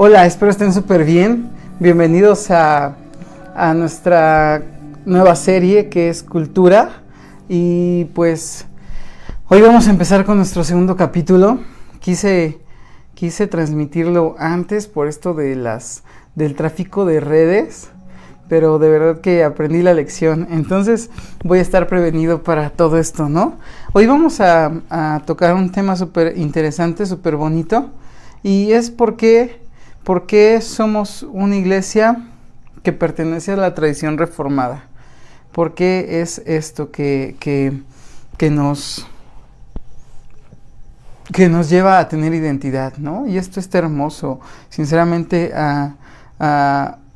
Hola, espero estén súper bien. Bienvenidos a nuestra nueva serie que es Cultura. Y pues hoy vamos a empezar con nuestro segundo capítulo. Quise transmitirlo antes por esto del tráfico de redes, pero de verdad que aprendí la lección. Entonces voy a estar prevenido para todo esto, ¿no? Hoy vamos a tocar un tema súper interesante, súper bonito. Y es por qué somos una iglesia que pertenece a la tradición reformada. ¿Por qué es esto que nos lleva a tener identidad, ¿no? Y esto está hermoso. Sinceramente,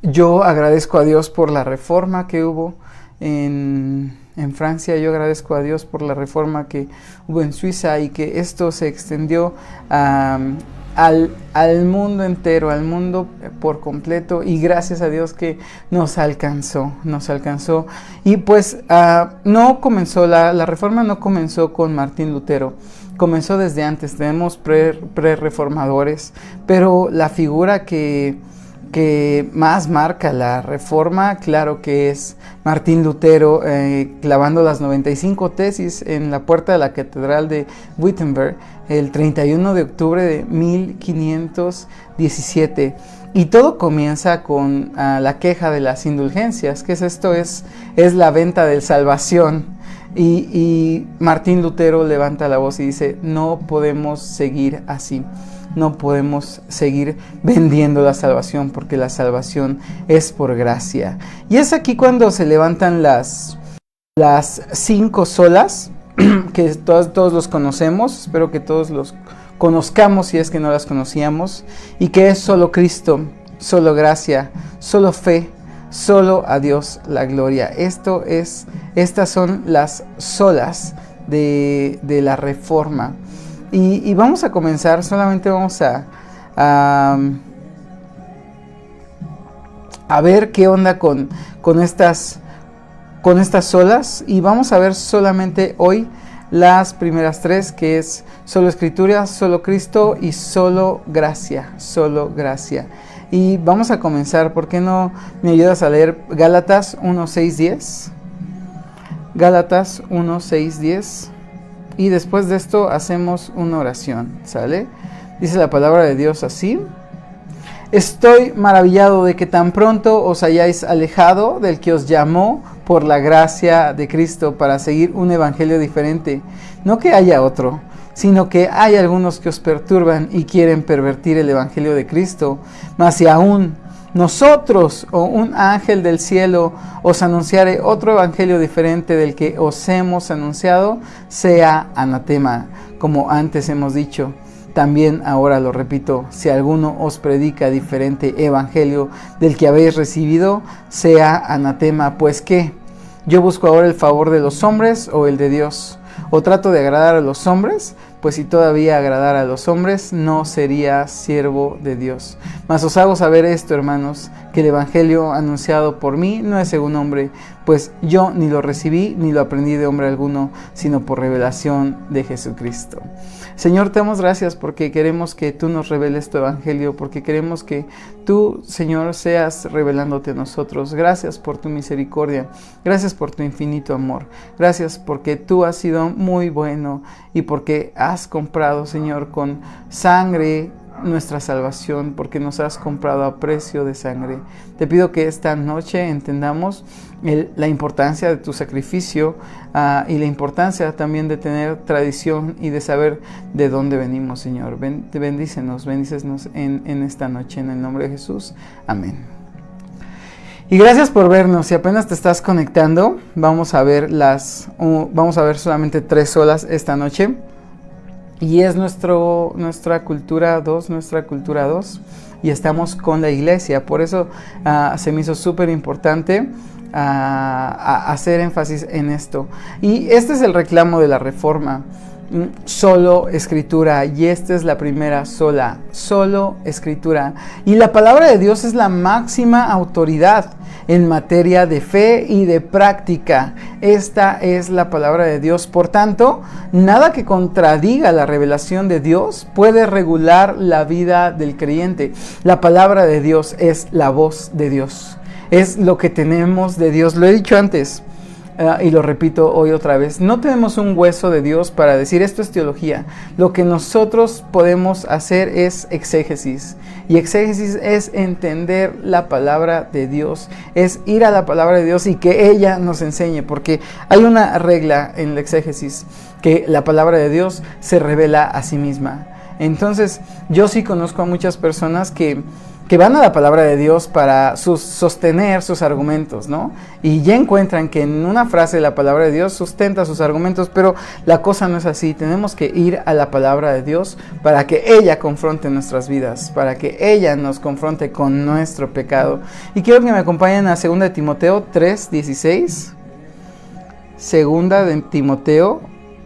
yo agradezco a Dios por la reforma que hubo en Francia. Yo agradezco a Dios por la reforma que hubo en Suiza y que esto se extendió al mundo entero, al mundo por completo, y gracias a Dios que nos alcanzó. Y pues no comenzó, la reforma no comenzó con Martín Lutero, comenzó desde antes. Tenemos pre-reformadores, pero la figura que más marca la reforma, claro que es Martín Lutero, clavando las 95 tesis en la puerta de la catedral de Wittenberg el 31 de octubre de 1517. Y todo comienza con la queja de las indulgencias. ¿Qué es esto? Es la venta de salvación. Y Martín Lutero levanta la voz y dice: no podemos seguir así. No podemos seguir vendiendo la salvación, porque la salvación es por gracia. Y es aquí cuando se levantan las 5 solas, que todos los conocemos. Espero que todos los conozcamos si es que no las conocíamos. Y que es solo Cristo, solo gracia, solo fe, solo a Dios la gloria. Estas son las solas de la reforma. Y vamos a comenzar, solamente vamos a ver qué onda con estas solas, y vamos a ver solamente hoy las primeras 3, que es solo Escritura, solo Cristo y solo gracia. Y vamos a comenzar. ¿Por qué no me ayudas a leer Gálatas 1, 6, 10? Gálatas 1, 6, 10. Y después de esto hacemos una oración, ¿sale? Dice la palabra de Dios así: estoy maravillado de que tan pronto os hayáis alejado del que os llamó por la gracia de Cristo para seguir un evangelio diferente. No que haya otro, sino que hay algunos que os perturban y quieren pervertir el evangelio de Cristo. Mas si aún nosotros o un ángel del cielo os anunciare otro evangelio diferente del que os hemos anunciado, sea anatema. Como antes hemos dicho, también ahora lo repito: si alguno os predica diferente evangelio del que habéis recibido, sea anatema. Pues ¿qué? ¿Yo busco ahora el favor de los hombres o el de Dios? ¿O trato de agradar a los hombres? Pues si todavía agradara a los hombres, no sería siervo de Dios. Mas os hago saber esto, hermanos, que el evangelio anunciado por mí no es según hombre, pues yo ni lo recibí ni lo aprendí de hombre alguno, sino por revelación de Jesucristo. Señor, te damos gracias porque queremos que tú nos reveles tu evangelio, porque queremos que tú, Señor, seas revelándote a nosotros. Gracias por tu misericordia, gracias por tu infinito amor, gracias porque tú has sido muy bueno y porque has comprado, Señor, con sangre nuestra salvación, porque nos has comprado a precio de sangre. Te pido que esta noche entendamos la importancia de tu sacrificio y la importancia también de tener tradición y de saber de dónde venimos, Señor. Bendícenos en esta noche, en el nombre de Jesús. Amén. Y gracias por vernos. Si apenas te estás conectando, vamos a ver solamente 3 solas esta noche. Y es nuestra cultura 2, y estamos con la iglesia. Por eso se me hizo súper importante hacer énfasis en esto. Y este es el reclamo de la reforma: solo Escritura. Y esta es la primera sola, solo Escritura. Y la palabra de Dios es la máxima autoridad. en materia de fe y de práctica. Esta es la palabra de Dios. Por tanto, nada que contradiga la revelación de Dios puede regular la vida del creyente. La palabra de Dios es la voz de Dios. Es lo que tenemos de Dios. Lo he dicho antes. Y lo repito hoy otra vez, no tenemos un hueso de Dios para decir esto es teología. Lo que nosotros podemos hacer es exégesis. Y exégesis es entender la palabra de Dios, es ir a la palabra de Dios y que ella nos enseñe. Porque hay una regla en la exégesis, que la palabra de Dios se revela a sí misma. Entonces, yo sí conozco a muchas personas que van a la palabra de Dios para sostener sus argumentos, ¿no? Y ya encuentran que en una frase la palabra de Dios sustenta sus argumentos, pero la cosa no es así. Tenemos que ir a la palabra de Dios para que ella confronte nuestras vidas, para que ella nos confronte con nuestro pecado. Y quiero que me acompañen a 2 de Timoteo 3:16. 2 de Timoteo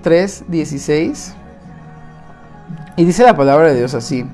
3:16. Y dice la palabra de Dios así: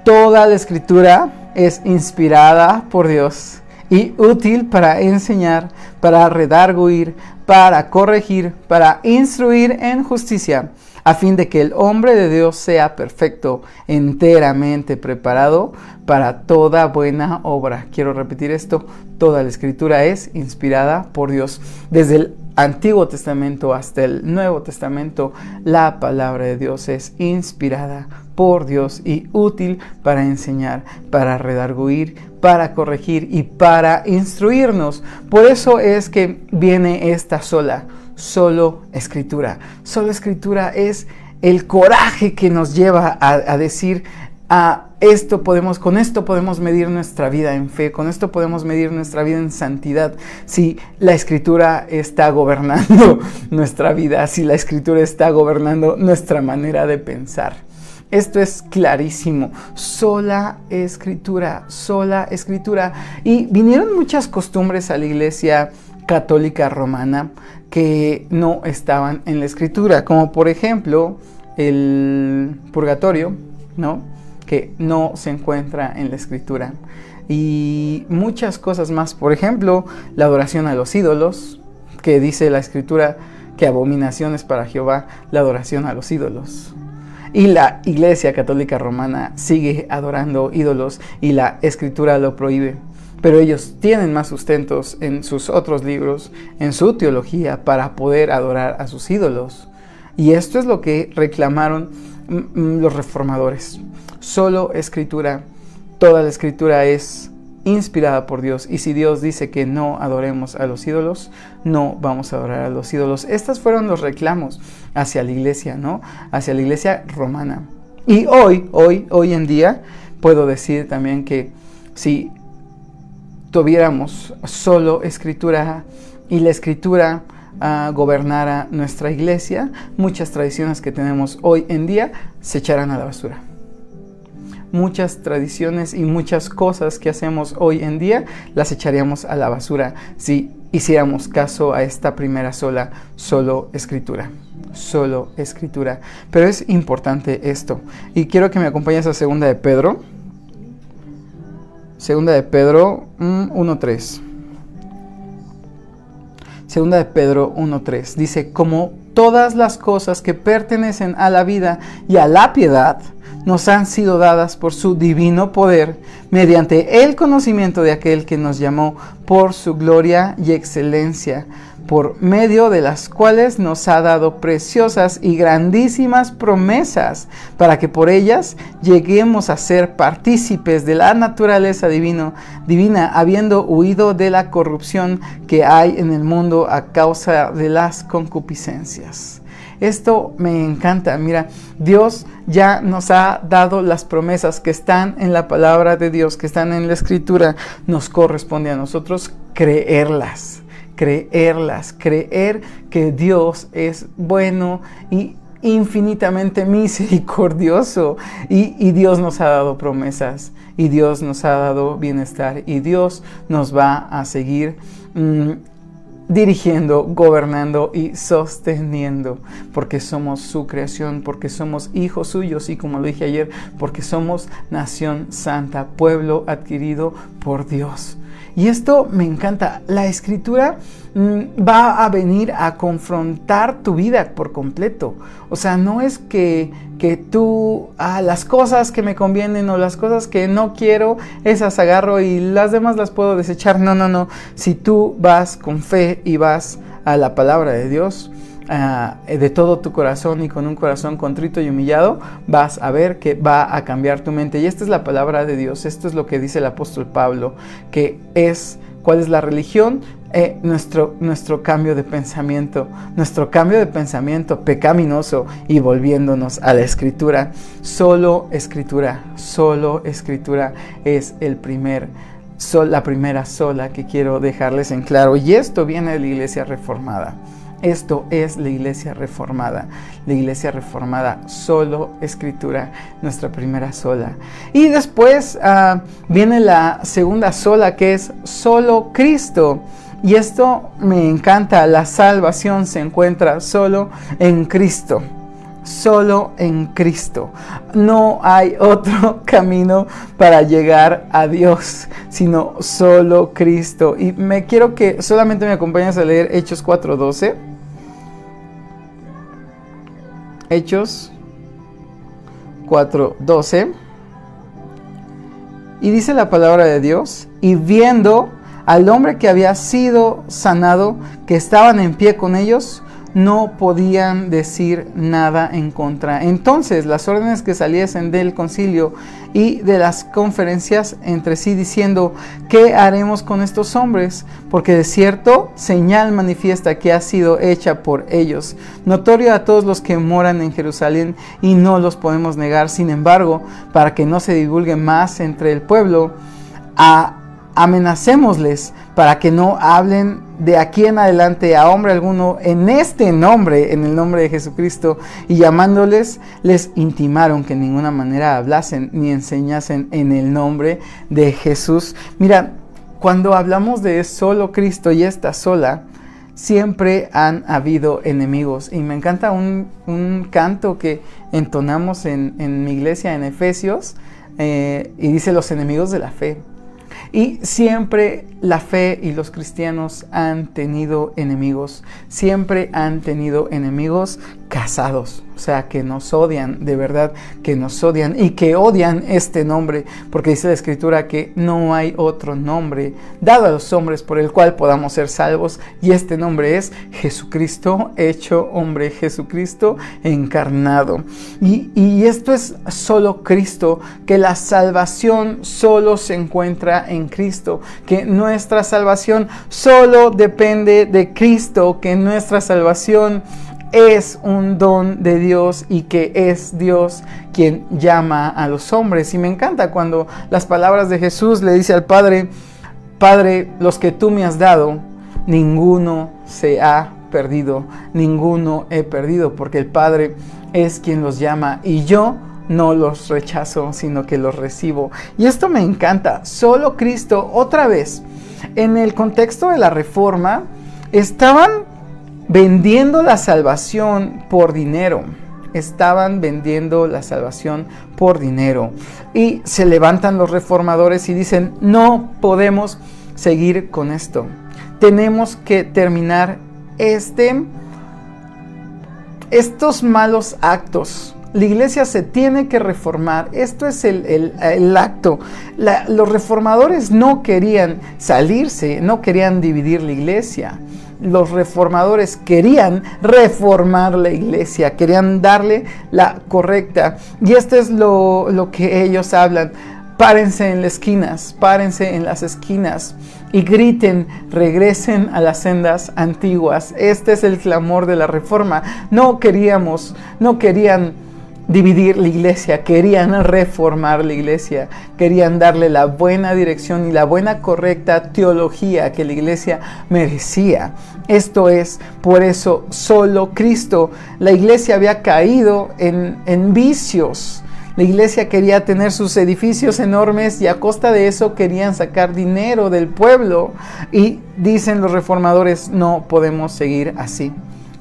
toda la escritura es inspirada por Dios y útil para enseñar, para redarguir, para corregir, para instruir en justicia, a fin de que el hombre de Dios sea perfecto, enteramente preparado para toda buena obra. Quiero repetir esto: toda la escritura es inspirada por Dios. Desde el Antiguo Testamento hasta el Nuevo Testamento, la palabra de Dios es inspirada por Dios y útil para enseñar, para redarguir, para corregir y para instruirnos. Por eso es que viene esta solo escritura. Solo escritura es el coraje que nos lleva a decir: con esto podemos medir nuestra vida en fe, con esto podemos medir nuestra vida en santidad. Si la escritura está gobernando nuestra vida, si la escritura está gobernando nuestra manera de pensar. Esto es clarísimo. Sola escritura. Y vinieron muchas costumbres a la Iglesia Católica Romana que no estaban en la escritura, como por ejemplo el purgatorio, ¿no?, que no se encuentra en la escritura, y muchas cosas más. Por ejemplo, la adoración a los ídolos, que dice la escritura que abominación es para Jehová la adoración a los ídolos. Y la Iglesia Católica Romana sigue adorando ídolos y la escritura lo prohíbe. Pero ellos tienen más sustentos en sus otros libros, en su teología, para poder adorar a sus ídolos. Y esto es lo que reclamaron los reformadores. Solo escritura. Toda la escritura es inspirada por Dios. Y si Dios dice que no adoremos a los ídolos, no vamos a adorar a los ídolos. Estos fueron los reclamos hacia la iglesia, ¿no? Hacia la iglesia romana. Y hoy en día, puedo decir también que si tuviéramos solo escritura y la escritura gobernara nuestra iglesia, muchas tradiciones que tenemos hoy en día se echarán a la basura. Muchas tradiciones y muchas cosas que hacemos hoy en día las echaríamos a la basura si hiciéramos caso a esta primera solo escritura. Solo escritura. Pero es importante esto. Y quiero que me acompañes a 2 de Pedro. 2 de Pedro 1:3. 2 de Pedro 1:3 dice: como todas las cosas que pertenecen a la vida y a la piedad nos han sido dadas por su divino poder, mediante el conocimiento de aquel que nos llamó por su gloria y excelencia, por medio de las cuales nos ha dado preciosas y grandísimas promesas, para que por ellas lleguemos a ser partícipes de la naturaleza divina, habiendo huido de la corrupción que hay en el mundo a causa de las concupiscencias. Esto me encanta. Mira, Dios ya nos ha dado las promesas que están en la palabra de Dios, que están en la escritura. Nos corresponde a nosotros creerlas, creer que Dios es bueno y infinitamente misericordioso, y Dios nos ha dado promesas, y Dios nos ha dado bienestar, y Dios nos va a seguir dirigiendo, gobernando y sosteniendo, porque somos su creación, porque somos hijos suyos y, como lo dije ayer, porque somos nación santa, pueblo adquirido por Dios. Y esto me encanta. La Escritura va a venir a confrontar tu vida por completo. O sea, no es que tú, las cosas que me convienen o las cosas que no quiero, esas agarro y las demás las puedo desechar. No. Si tú vas con fe y vas a la palabra de Dios, de todo tu corazón y con un corazón contrito y humillado, vas a ver que va a cambiar tu mente. Y esta es la palabra de Dios. Esto es lo que dice el apóstol Pablo, que es, ¿cuál es la religión? Nuestro cambio de pensamiento, pecaminoso, y volviéndonos a la Escritura. Solo Escritura es la primera sola que quiero dejarles en claro. Y esto viene de la Iglesia Reformada. Esto es la Iglesia Reformada. La Iglesia Reformada, solo Escritura, nuestra primera sola. Y después viene la segunda sola, que es solo Cristo. Y esto me encanta. La salvación se encuentra solo en Cristo. Solo en Cristo. No hay otro camino para llegar a Dios, sino solo Cristo. Y quiero que solamente me acompañes a leer Hechos 4:12. Hechos 4:12. Y dice la palabra de Dios: y viendo al hombre que había sido sanado, que estaban en pie con ellos, no podían decir nada en contra. Entonces las órdenes que saliesen del concilio y de las conferencias entre sí, diciendo: ¿qué haremos con estos hombres? Porque de cierto señal manifiesta que ha sido hecha por ellos, notorio a todos los que moran en Jerusalén, y no los podemos negar. Sin embargo, para que no se divulgue más entre el pueblo, amenacémosles para que no hablen de aquí en adelante a hombre alguno en este nombre, en el nombre de Jesucristo. Y llamándoles, les intimaron que en ninguna manera hablasen ni enseñasen en el nombre de Jesús. Mira, cuando hablamos de solo Cristo y esta sola, siempre han habido enemigos. Y me encanta un canto que entonamos en mi iglesia en Efesios, y dice: los enemigos de la fe. Y siempre la fe y los cristianos han tenido enemigos. Siempre han tenido enemigos casados. O sea, que nos odian, de verdad, que nos odian y que odian este nombre. Porque dice la Escritura que no hay otro nombre dado a los hombres por el cual podamos ser salvos. Y este nombre es Jesucristo hecho hombre, Jesucristo encarnado. Y esto es solo Cristo, que la salvación solo se encuentra en Cristo, que nuestra salvación solo depende de Cristo, que nuestra salvación es un don de Dios y que es Dios quien llama a los hombres. Y me encanta cuando las palabras de Jesús le dice al Padre: Padre, los que tú me has dado, ninguno se ha perdido, ninguno he perdido, porque el Padre es quien los llama y yo no los rechazo, sino que los recibo. Y esto me encanta. Solo Cristo. Otra vez, en el contexto de la Reforma, estaban vendiendo la salvación por dinero. Estaban vendiendo la salvación por dinero. Y se levantan los reformadores y dicen: no podemos seguir con esto. Tenemos que terminar estos malos actos. La iglesia se tiene que reformar. Esto es el acto. Los reformadores no querían salirse, no querían dividir la iglesia. Los reformadores querían reformar la iglesia, querían darle la correcta. Y esto es lo que ellos hablan. Párense en las esquinas y griten: regresen a las sendas antiguas. Este es el clamor de la reforma. No querían dividir la iglesia, querían reformar la iglesia, querían darle la buena dirección y la buena correcta teología que la iglesia merecía. Esto es, por eso, solo Cristo. La iglesia había caído en vicios. La iglesia quería tener sus edificios enormes y a costa de eso querían sacar dinero del pueblo. Y dicen los reformadores, no podemos seguir así.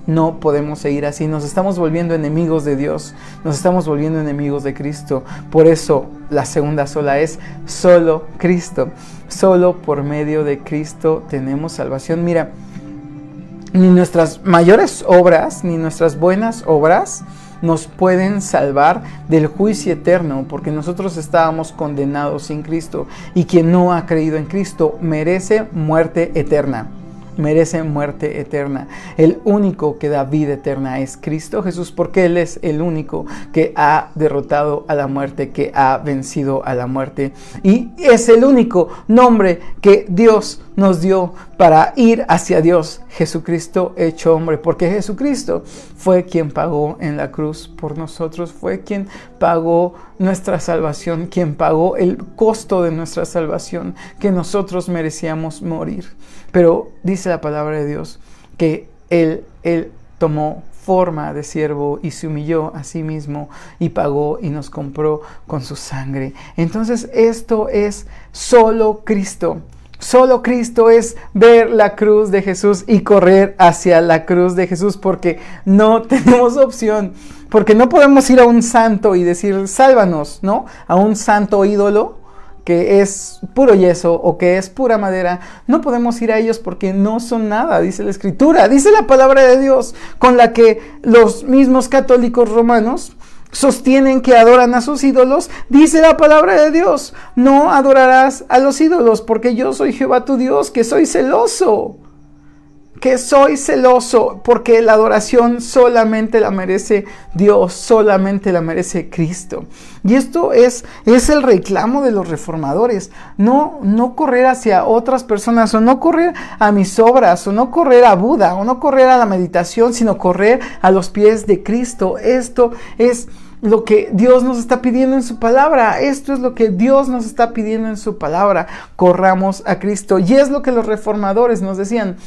No podemos seguir así, nos estamos volviendo enemigos de Dios, nos estamos volviendo enemigos de Cristo. Por eso la segunda sola es solo Cristo. Solo por medio de Cristo tenemos salvación. Mira, ni nuestras mayores obras, ni nuestras buenas obras nos pueden salvar del juicio eterno, porque nosotros estábamos condenados sin Cristo, y quien no ha creído en Cristo merece muerte eterna. Merece muerte eterna. El único que da vida eterna es Cristo Jesús, porque Él es el único que ha derrotado a la muerte, que ha vencido a la muerte. Y es el único nombre que Dios nos dio para ir hacia Dios, Jesucristo hecho hombre, porque Jesucristo fue quien pagó en la cruz por nosotros, fue quien pagó nuestra salvación, quien pagó el costo de nuestra salvación, que nosotros merecíamos morir. Pero dice la palabra de Dios que Él tomó forma de siervo y se humilló a sí mismo y pagó y nos compró con su sangre. Entonces esto es solo Cristo. Solo Cristo es ver la cruz de Jesús y correr hacia la cruz de Jesús, porque no tenemos opción, porque no podemos ir a un santo y decir sálvanos, ¿no? A un santo ídolo que es puro yeso o que es pura madera. No podemos ir a ellos porque no son nada, dice la Escritura, dice la palabra de Dios, con la que los mismos católicos romanos sostienen que adoran a sus ídolos. Dice la palabra de Dios, no adorarás a los ídolos, porque yo soy Jehová tu Dios, que soy celoso, porque la adoración solamente la merece Dios, solamente la merece Cristo. Y esto es el reclamo de los reformadores, no correr hacia otras personas, o no correr a mis obras, o no correr a Buda, o no correr a la meditación, sino correr a los pies de Cristo. Esto es lo que Dios nos está pidiendo en su palabra. Esto es lo que Dios nos está pidiendo en su palabra. Corramos a Cristo. Y es lo que los reformadores nos decían.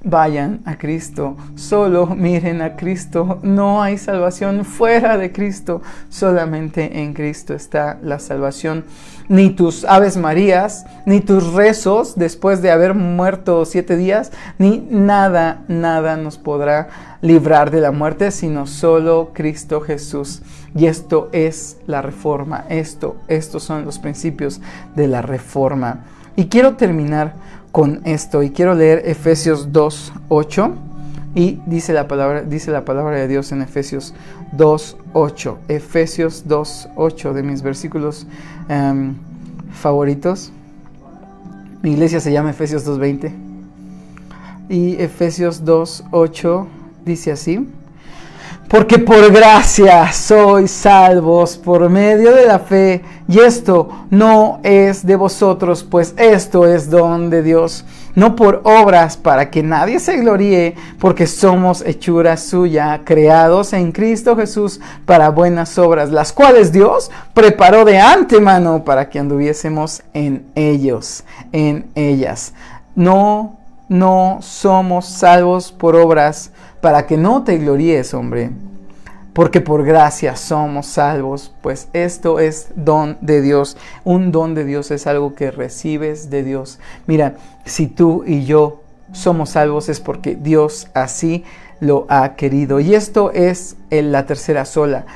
Vayan a Cristo, solo miren a Cristo. No hay salvación fuera de Cristo, solamente en Cristo está la salvación. Ni tus Aves Marías, ni tus rezos después de haber muerto 7 días, ni nada nos podrá librar de la muerte, sino solo Cristo Jesús. Y esto es la reforma, estos son los principios de la reforma. Y quiero terminar con esto, y quiero leer Efesios 2:8, y dice la palabra de Dios en Efesios 2:8. Efesios 2:8, de mis versículos favoritos. Mi iglesia se llama Efesios 2:20. Y Efesios 2:8 dice así: porque por gracia sois salvos por medio de la fe, y esto no es de vosotros, pues esto es don de Dios, no por obras, para que nadie se gloríe, porque somos hechura suya, creados en Cristo Jesús para buenas obras, las cuales Dios preparó de antemano para que anduviésemos en ellas. No somos salvos por obras, para que no te gloríes, hombre, porque por gracia somos salvos, pues esto es don de Dios. Un don de Dios es algo que recibes de Dios. Mira, si tú y yo somos salvos es porque Dios así lo ha querido. Y esto es la tercera sola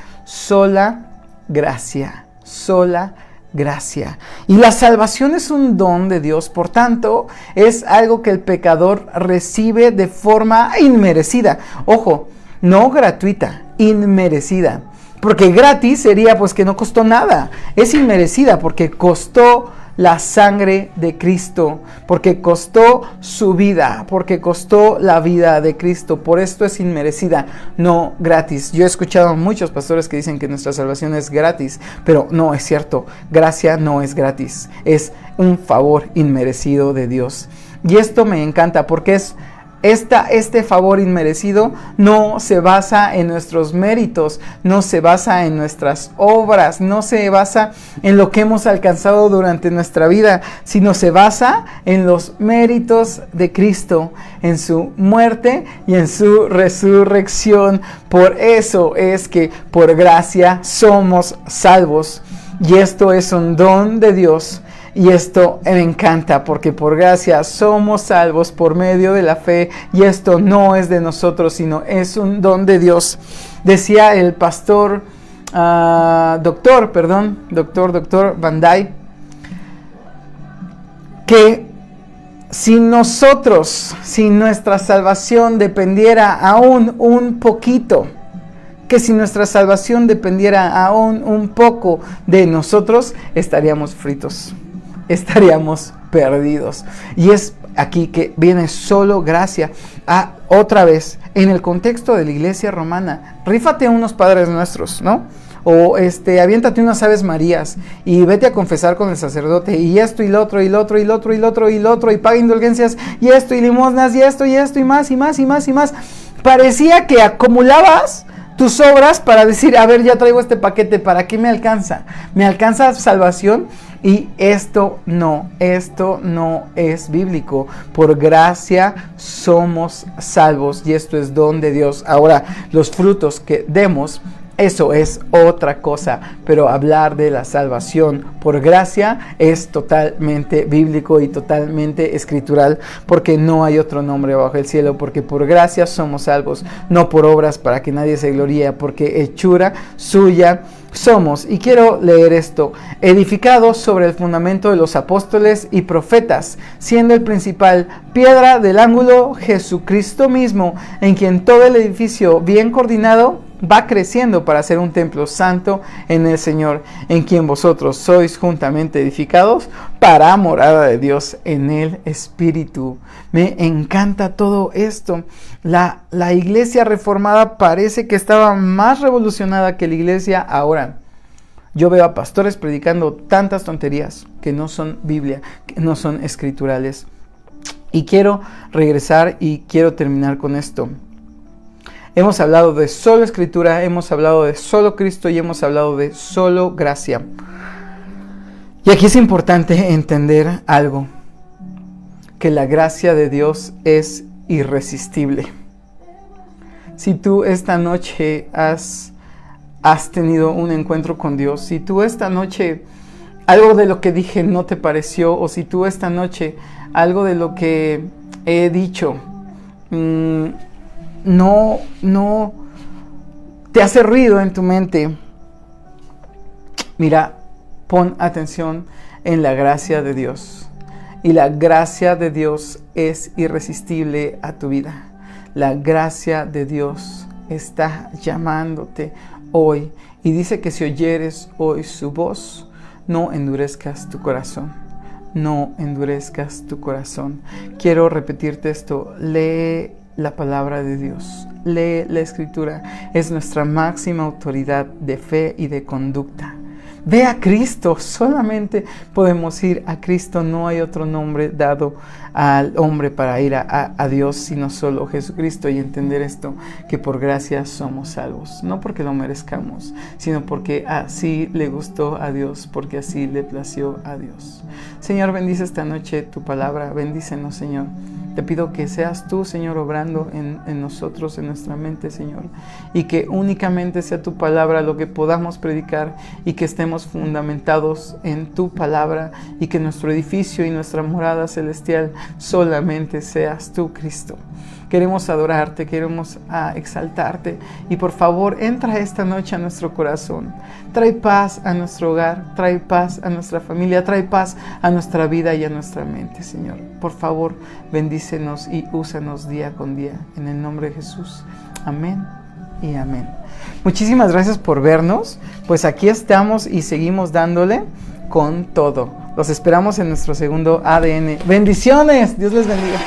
gracia, sola gracia. Y la salvación es un don de Dios, por tanto, es algo que el pecador recibe de forma inmerecida. Ojo, no gratuita, inmerecida. Porque gratis sería pues que no costó nada. Es inmerecida porque costó la sangre de Cristo, porque costó su vida, porque costó la vida de Cristo. Por esto es inmerecida, no gratis. Yo he escuchado a muchos pastores que dicen que nuestra salvación es gratis, pero no es cierto. Gracia no es gratis, es un favor inmerecido de Dios. Y esto me encanta porque es Este favor inmerecido no se basa en nuestros méritos, no se basa en nuestras obras, no se basa en lo que hemos alcanzado durante nuestra vida, sino se basa en los méritos de Cristo, en su muerte y en su resurrección. Por eso es que por gracia somos salvos. Y esto es un don de Dios. Y esto me encanta porque por gracia somos salvos por medio de la fe. Y esto no es de nosotros, sino es un don de Dios. Decía el pastor, doctor Van Dyke, que si nuestra salvación dependiera aún un poquito, que si nuestra salvación dependiera aún un poco de nosotros, estaríamos fritos, estaríamos perdidos. Y es aquí que viene solo gracia. Otra vez, en el contexto de la iglesia romana, rífate unos Padres Nuestros, ¿no? O aviéntate unas Aves Marías y vete a confesar con el sacerdote, y esto y lo otro, y lo otro, y lo otro, y lo otro, y lo otro, y paga indulgencias, y esto, y limosnas, y esto, y más, y más, y más, y más. Parecía que acumulabas tus obras para decir, a ver, ya traigo este paquete, ¿para qué me alcanza? ¿Me alcanza salvación? Y esto no es bíblico. Por gracia somos salvos y esto es don de Dios. Ahora, los frutos que demos, eso es otra cosa, pero hablar de la salvación por gracia es totalmente bíblico y totalmente escritural, porque no hay otro nombre bajo el cielo, porque por gracia somos salvos, no por obras para que nadie se gloríe, porque hechura suya somos. Y quiero leer esto: edificados sobre el fundamento de los apóstoles y profetas, siendo el principal piedra del ángulo Jesucristo mismo, en quien todo el edificio bien coordinado va creciendo para ser un templo santo en el Señor, en quien vosotros sois juntamente edificados para morada de Dios en el Espíritu. Me encanta todo esto. La iglesia reformada parece que estaba más revolucionada que la iglesia ahora. Yo veo a pastores predicando tantas tonterías que no son Biblia, que no son escriturales. Y quiero regresar y quiero terminar con esto. Hemos hablado de solo escritura, hemos hablado de solo Cristo y hemos hablado de solo gracia. Y aquí es importante entender algo, que la gracia de Dios es irresistible. Si tú esta noche has tenido un encuentro con Dios, si tú esta noche algo de lo que dije no te pareció, o si tú esta noche algo de lo que he dicho no te hace ruido en tu mente, mira, pon atención en la gracia de Dios. Y la gracia de Dios es irresistible a tu vida. La gracia de Dios está llamándote hoy y dice que si oyeres hoy su voz, no endurezcas tu corazón. No endurezcas tu corazón. Quiero repetirte esto: lee la palabra de Dios, lee la escritura, es nuestra máxima autoridad de fe y de conducta. Ve a Cristo, solamente podemos ir a Cristo, no hay otro nombre dado al hombre para ir a Dios, sino solo Jesucristo. Y entender esto, que por gracia somos salvos, no porque lo merezcamos, sino porque así le gustó a Dios, porque así le plació a Dios. Señor, bendice esta noche tu palabra, bendícenos, Señor. Te pido que seas tú, Señor, obrando en nosotros, en nuestra mente, Señor, y que únicamente sea tu palabra lo que podamos predicar, y que estemos fundamentados en tu palabra, y que nuestro edificio y nuestra morada celestial solamente seas tú, Cristo. Queremos adorarte, queremos exaltarte, y por favor entra esta noche a nuestro corazón. Trae paz a nuestro hogar, trae paz a nuestra familia, trae paz a nuestra vida y a nuestra mente, Señor. Por favor, bendícenos y úsanos día con día. En el nombre de Jesús. Amén y amén. Muchísimas gracias por vernos. Pues aquí estamos y seguimos dándole con todo. Los esperamos en nuestro segundo ADN. Bendiciones. Dios les bendiga.